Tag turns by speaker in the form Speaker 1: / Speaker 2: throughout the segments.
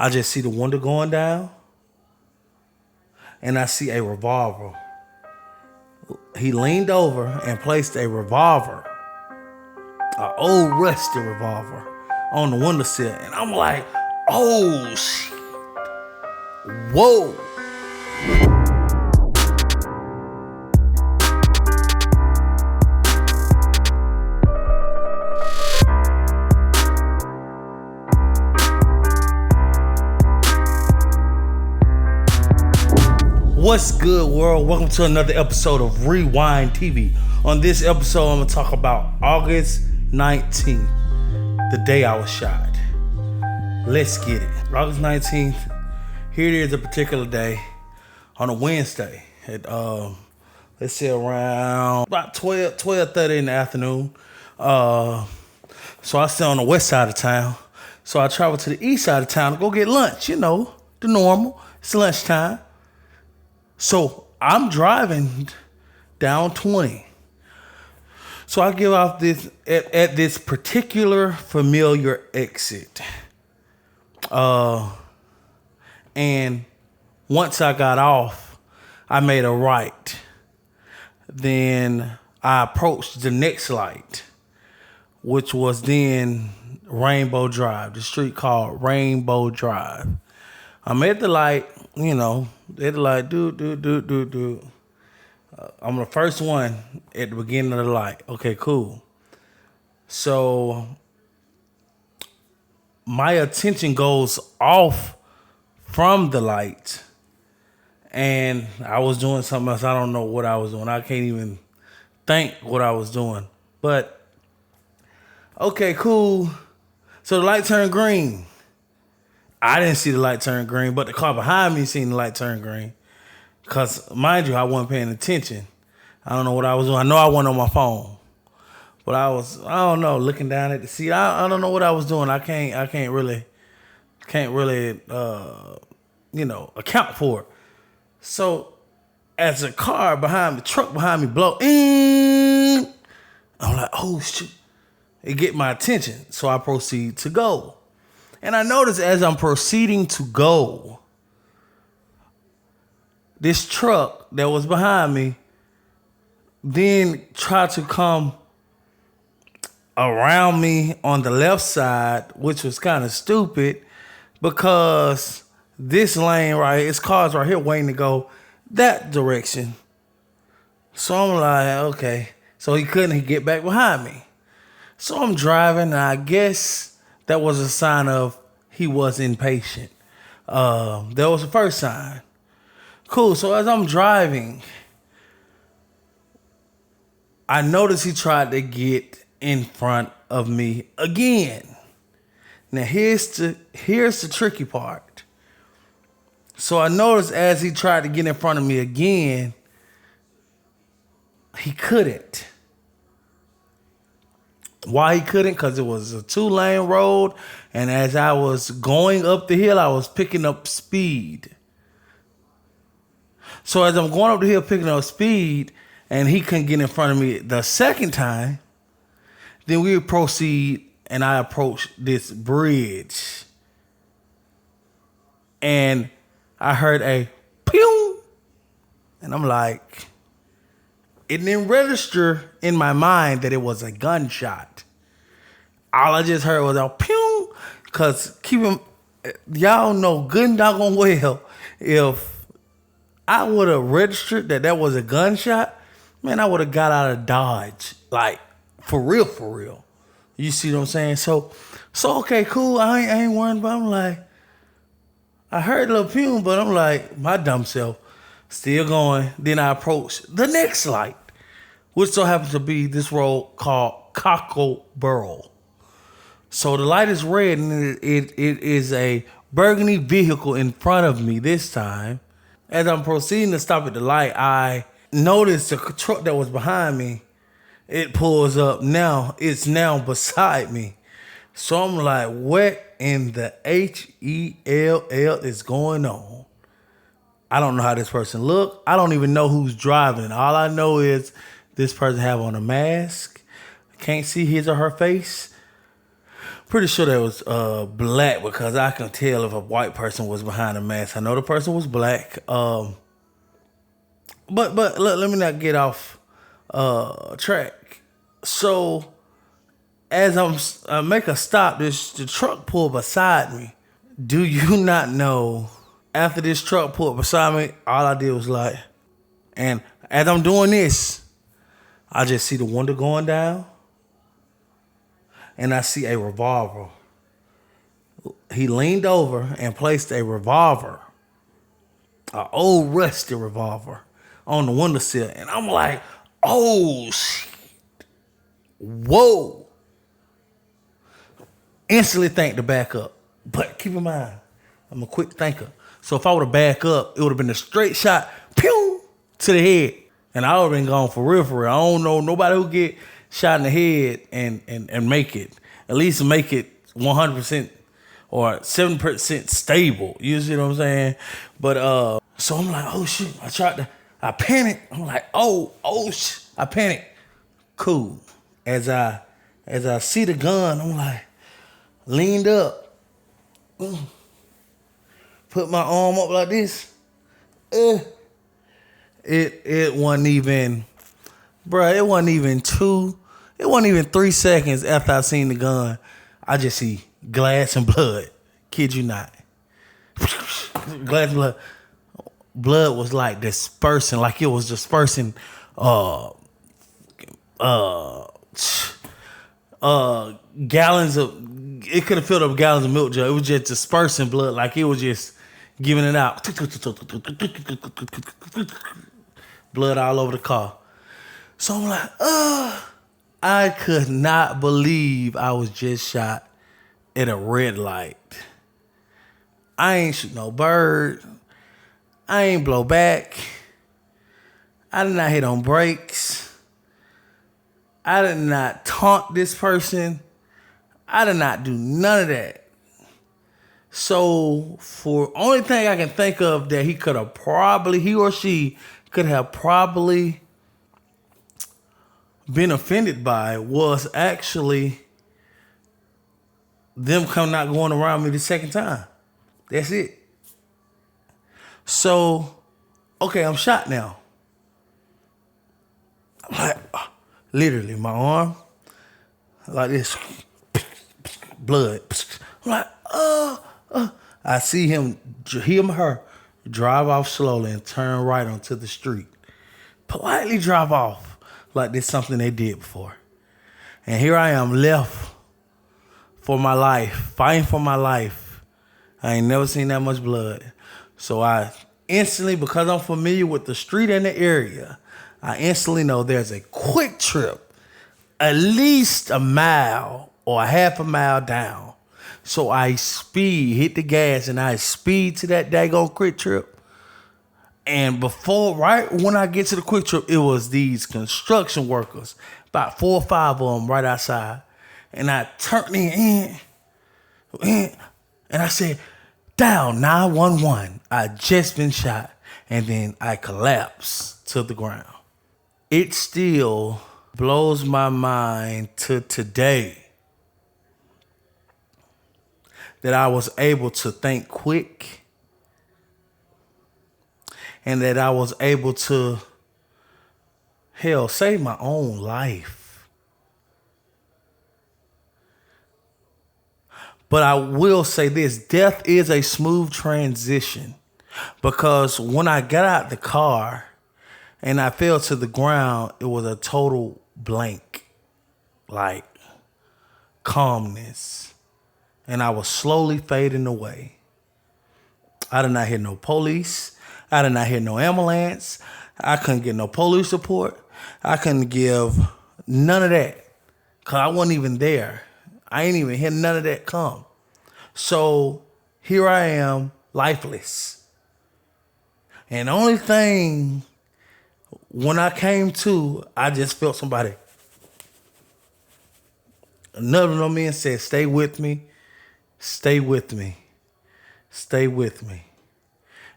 Speaker 1: I just see the window going down, and I see a revolver. He leaned over and placed a revolver, an old rusty revolver, on the windowsill. And I'm like, oh, shit. Whoa. What's good, world? Welcome to another episode of Rewind TV. On this episode, I'm going to talk about August 19th, the day I was shot. Let's get it. August 19th, here it is, a particular day on a Wednesday at, let's say around about 12:30 in the afternoon. So I stay on the west side of town. So I travel to the east side of town to go get lunch, the normal. It's lunchtime. So I'm driving down 20. So I give off this at this particular familiar exit. And once I got off, I made a right. Then I approached the next light, which was then Rainbow Drive, the street called Rainbow Drive. I'm at the light, they're like, do. I'm the first one at the beginning of the light. Okay, cool. So my attention goes off from the light, and I was doing something else. I don't know what I was doing. I can't even think what I was doing. But okay, cool. So the light turned green. I didn't see the light turn green, but the car behind me seen the light turn green. Because, mind you, I wasn't paying attention. I don't know what I was doing. I know I wasn't on my phone. But I don't know, looking down at the seat. I don't know what I was doing. I can't really account for it. So, as the truck behind me blow, I'm like, oh, shit. It get my attention. So I proceed to go. And I noticed as I'm proceeding to go, this truck that was behind me then tried to come around me on the left side, which was kind of stupid because this lane right here, it's cars right here waiting to go that direction. So I'm like, okay. So he couldn't get back behind me. So I'm driving, and I guess that was a sign of he was impatient. That was the first sign. Cool. So as I'm driving, I noticed he tried to get in front of me again. Now here's the tricky part. So I noticed as he tried to get in front of me again, he couldn't. Why he couldn't? Because it was a 2-lane road, and as I was going up the hill, I was picking up speed. So as I'm going up the hill picking up speed, and he couldn't get in front of me the second time, then we would proceed, and I approached this bridge. And I heard a pew, and I'm like, it didn't register in my mind that it was a gunshot. All I just heard was a pew, because y'all know good and doggone well, if I would have registered that was a gunshot, man, I would have got out of Dodge. Like, for real. You see what I'm saying? So okay, cool. I ain't worrying, but I'm like, I heard a little pew, but I'm like, my dumb self, still going. Then I approached the next light, which so happens to be this road called Cockleboro. So the light is red, and it is a burgundy vehicle in front of me this time. As I'm proceeding to stop at the light, I noticed the truck that was behind me. It pulls up now. It's now beside me. So I'm like, what in the HELL is going on? I don't know how this person look. I don't even know who's driving. All I know is this person have on a mask. Can't see his or her face. Pretty sure that was black because I can tell if a white person was behind the mask. I know the person was black. But let me not get off track. So as I make a stop, the truck pulled beside me. Do you not know? After this truck pulled beside me, all I did was like, and as I'm doing this, I just see the window going down, and I see a revolver. He leaned over and placed a revolver, an old rusty revolver, on the windowsill, and I'm like, oh shit, whoa. Instantly think to back up. But keep in mind, I'm a quick thinker. So if I would have backed up, it would have been a straight shot, pew, to the head. And I would have been gone for real, for real. I don't know nobody who get shot in the head and make it. At least make it 100% or 7% stable. You see what I'm saying? But so I'm like, oh shit. I panicked. I'm like, oh shit. I panicked. Cool. As I see the gun, I'm like, leaned up. Put my arm up like this. It wasn't even, bruh, it wasn't even 3 seconds after I seen the gun. I just see glass and blood. Kid you not. Glass and blood. Blood was like dispersing, like it was dispersing gallons of, it could have filled up gallons of milk jug. It was just dispersing blood, like it was just giving it out. Blood all over the car. So I'm like, I could not believe I was just shot at a red light. I ain't shoot no bird. I ain't blow back. I did not hit on brakes. I did not taunt this person. I did not do none of that. So for only thing I can think of that he or she could have probably been offended by was actually them not going around me the second time. That's it. So, okay, I'm shot now. I'm like, literally, my arm, like this, blood. I'm like, I see him or her drive off slowly and turn right onto the street. Politely drive off like this something they did before. And here I am left for my life, fighting for my life. I ain't never seen that much blood. So I instantly, because I'm familiar with the street and the area, I instantly know there's a quick trip, at least a mile or a half a mile down. So I hit the gas, and I speed to that daggone quick trip. And right when I get to the quick trip, it was these construction workers, about 4 or 5 of them right outside. And I turned in, and I said, down 911. I just been shot. And then I collapsed to the ground. It still blows my mind to today that I was able to think quick and that I was able to, save my own life. But I will say this, death is a smooth transition, because when I got out the car and I fell to the ground, it was a total blank, like calmness. And I was slowly fading away. I did not hear no police. I did not hear no ambulance. I couldn't get no police report. I couldn't give none of that, because I wasn't even there. I ain't even hear none of that come. So here I am, lifeless. And the only thing, when I came to, I just felt somebody nudging on me and said, stay with me. Stay with me. Stay with me.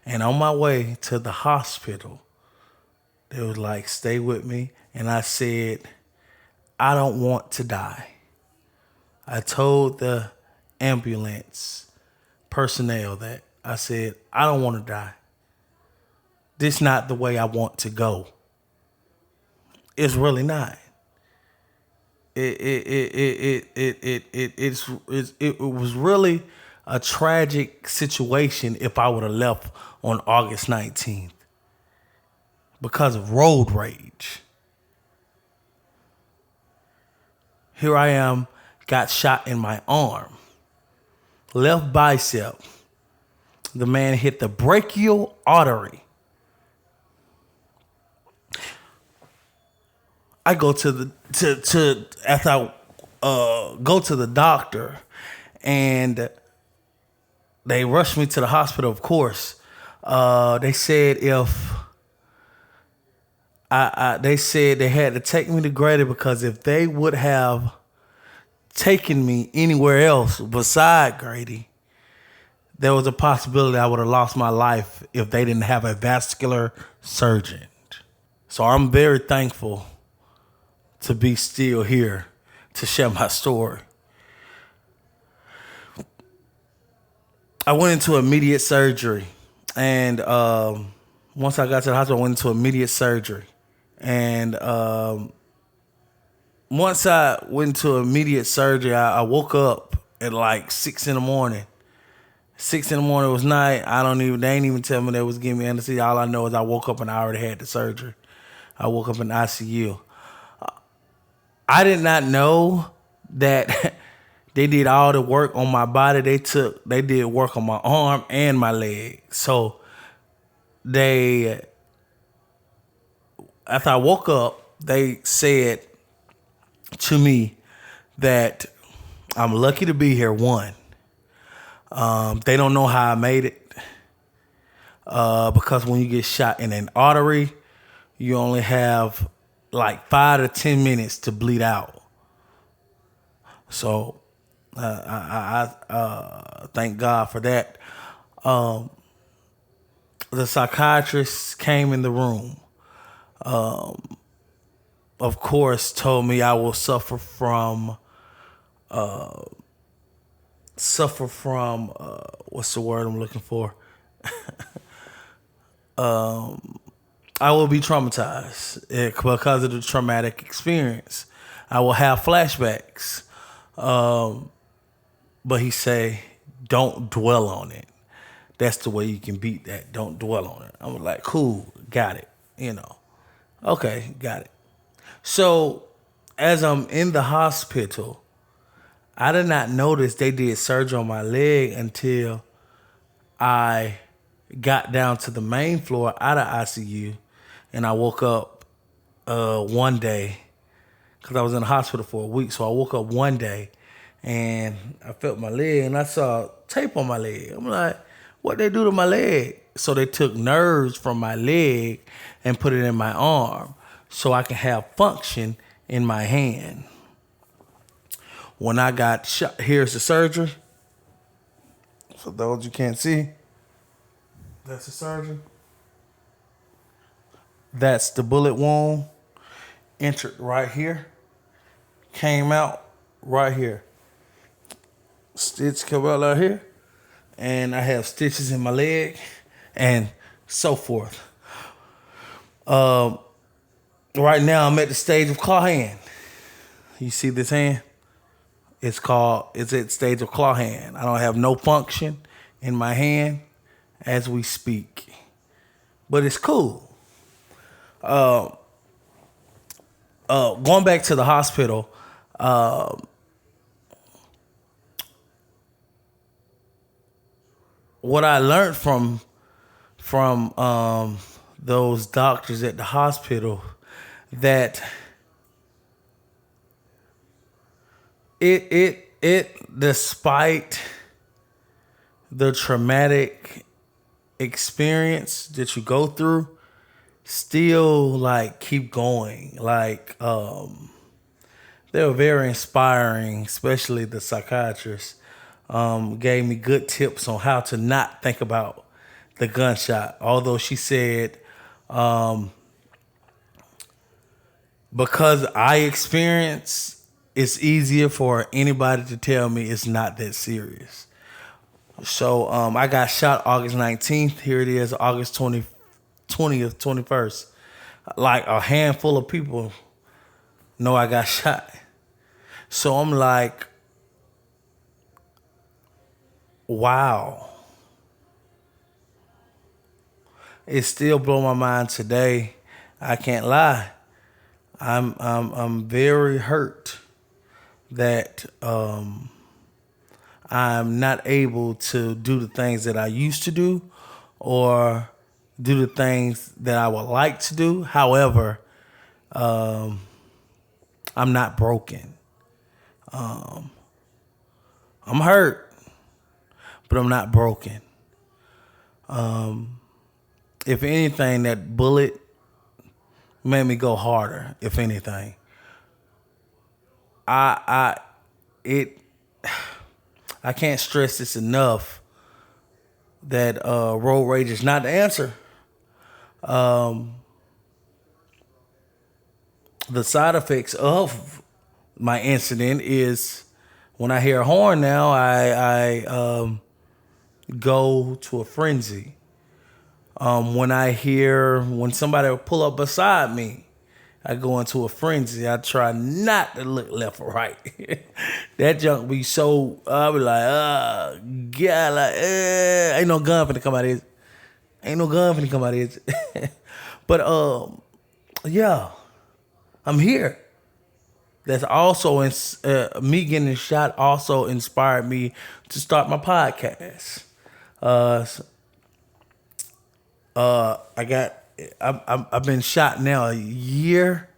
Speaker 1: And on my way to the hospital, they was like, stay with me. And I said, I don't want to die. I told the ambulance personnel that I said, I don't want to die. This not the way I want to go. It's really not. It was really a tragic situation if I would have left on August 19th because of road rage. Here I am, got shot in my arm, left bicep. The man hit the brachial artery. I go to the to after I go to the doctor, and they rushed me to the hospital. Of course, they said if they said they had to take me to Grady because if they would have taken me anywhere else beside Grady, there was a possibility I would have lost my life if they didn't have a vascular surgeon. So I'm very thankful to be still here to share my story. I went into immediate surgery, and once I got to the hospital, I went into immediate surgery. And once I went into immediate surgery, I woke up at like 6 in the morning. 6 in the morning was night. They ain't even tell me they was giving me anesthesia. All I know is I woke up and I already had the surgery. I woke up in the ICU. I did not know that they did all the work on my body. They did work on my arm and my leg. So after I woke up, they said to me that I'm lucky to be here, one. They don't know how I made it. Because when you get shot in an artery, you only have like 5 to 10 minutes to bleed out. So I thank God for that. The psychiatrist came in the room. Of course, told me I will suffer from what's the word I'm looking for? I will be traumatized because of the traumatic experience. I will have flashbacks. But he say, don't dwell on it. That's the way you can beat that. Don't dwell on it. I'm like, cool, got it. Okay, got it. So as I'm in the hospital, I did not notice they did surgery on my leg until I got down to the main floor out of ICU, and I woke up one day because I was in the hospital for a week. So I woke up one day and I felt my leg and I saw tape on my leg. I'm like, what they do to my leg? So they took nerves from my leg and put it in my arm so I can have function in my hand. When I got shot, here's the surgery. For those you can't see, that's the surgery. That's the bullet wound. Entered right here. Came out right here. Stitch came out right here. And I have stitches in my leg and so forth. Right now I'm at the stage of claw hand. You see this hand? It's at stage of claw hand. I don't have no function in my hand as we speak. But it's cool. Going back to the hospital, what I learned from those doctors at the hospital, that it despite the traumatic experience that you go through, still like keep going. Like they were very inspiring, especially the psychiatrist. Gave me good tips on how to not think about the gunshot. Although she said, because I experienced it's easier for anybody to tell me it's not that serious. So I got shot August 19th. Here it is, August 20th, 21st. Like a handful of people know I got shot. So I'm like, wow. It still blows my mind today. I can't lie. I'm very hurt that I'm not able to do the things that I used to do or do the things that I would like to do. However, I'm not broken. I'm hurt, but I'm not broken. If anything, that bullet made me go harder. If anything, I it I can't stress this enough that road rage is not the answer. The side effects of my incident is when I hear a horn now, I go to a frenzy. When somebody will pull up beside me, I go into a frenzy. I try not to look left or right. That junk be so, I'll be like, God, like, ain't no gun finna come out of this. Ain't no gun finna come out of this. But, yeah, I'm here. That's also, me getting shot also inspired me to start my podcast. I've been shot now a year.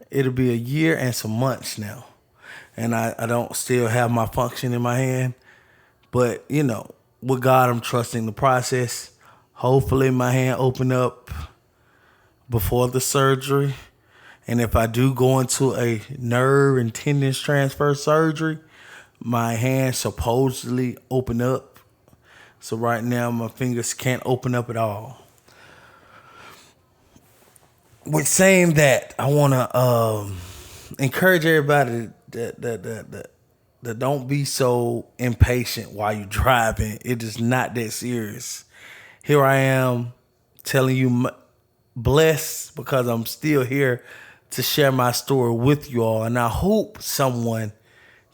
Speaker 1: It'll be a year and some months now. And I don't still have my function in my hand. But, with God, I'm trusting the process. Hopefully my hand open up before the surgery. And if I do go into a nerve and tendons transfer surgery, my hand supposedly open up. So right now my fingers can't open up at all. With saying that, I want to encourage everybody that don't be so impatient while you're driving. It is not that serious. Here I am telling you, blessed because I'm still here to share my story with you all. And I hope someone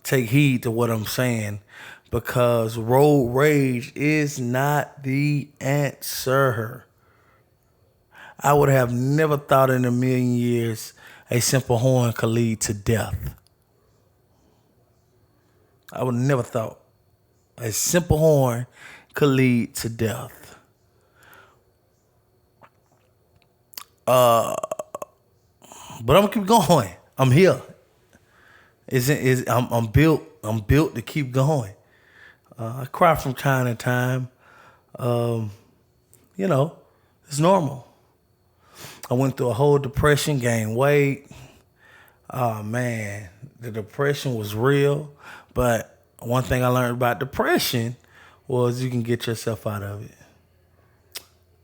Speaker 1: take heed to what I'm saying, because road rage is not the answer. I would have never thought in a million years a simple horn could lead to death. I would never thought a simple horn could lead to death. But I'm gonna keep going. I'm here. I'm built. I'm built to keep going. I cry from time to time. It's normal. I went through a whole depression, gained weight. Oh man, the depression was real. But one thing I learned about depression was you can get yourself out of it.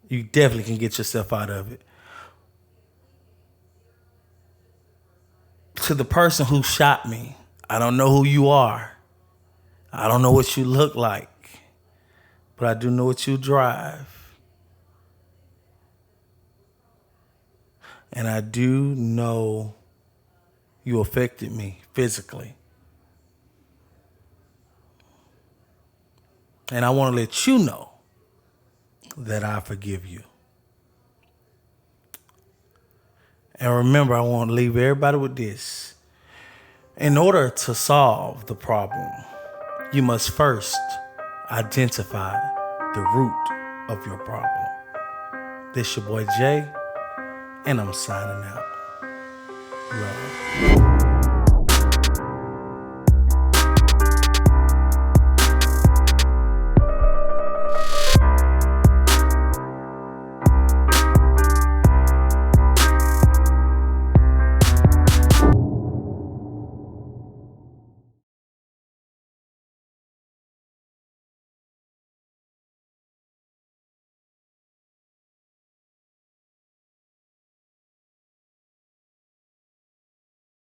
Speaker 1: You definitely can get yourself out of it. To the person who shot me, I don't know who you are. I don't know what you look like. But I do know what you drive. And I do know you affected me physically. And I want to let you know that I forgive you. And remember, I want to leave everybody with this. In order to solve the problem, you must first identify the root of your problem. This your boy Jay, and I'm signing out. Love.